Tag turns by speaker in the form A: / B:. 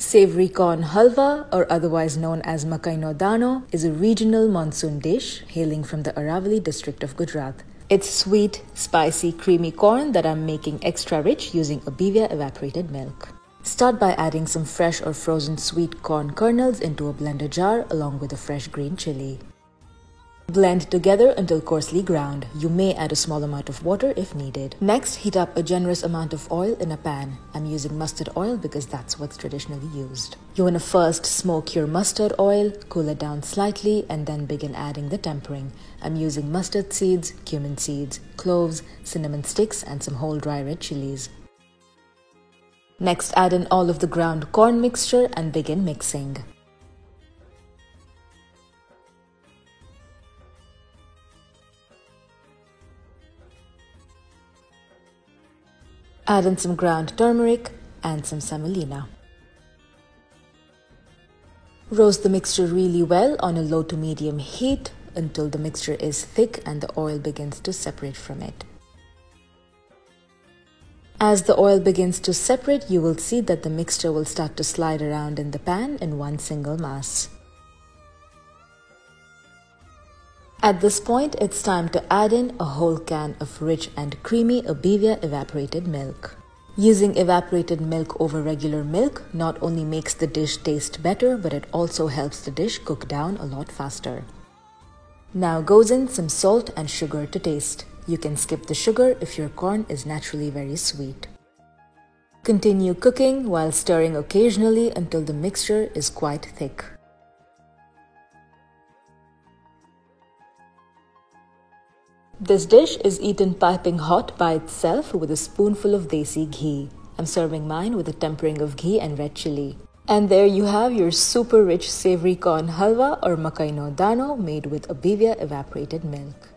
A: Savoury Corn Halwa, or otherwise known as Makai no Dano, is a regional monsoon dish hailing from the Aravalli district of Gujarat. It's sweet, spicy, creamy corn that I'm making extra rich using Abevia Evaporated Milk. Start by adding some fresh or frozen sweet corn kernels into a blender jar along with a fresh green chilli. Blend together until coarsely ground. You may add a small amount of water if needed. Next, heat up a generous amount of oil in a pan. I'm using mustard oil because that's what's traditionally used. You want to first smoke your mustard oil, cool it down slightly, and then begin adding the tempering. I'm using mustard seeds, cumin seeds, cloves, cinnamon sticks, and some whole dry red chillies. Next, add in all of the ground corn mixture and begin mixing. Add in some ground turmeric and some semolina. Roast the mixture really well on a low to medium heat until the mixture is thick and the oil begins to separate from it. As the oil begins to separate, you will see that the mixture will start to slide around in the pan in one single mass. At this point, it's time to add in a whole can of rich and creamy Abevia Evaporated Milk. Using evaporated milk over regular milk not only makes the dish taste better, but it also helps the dish cook down a lot faster. Now goes in some salt and sugar to taste. You can skip the sugar if your corn is naturally very sweet. Continue cooking while stirring occasionally until the mixture is quite thick. This dish is eaten piping hot by itself with a spoonful of desi ghee. I'm serving mine with a tempering of ghee and red chilli. And there you have your super rich savory corn halwa or makai no dano made with Abevia Evaporated Milk.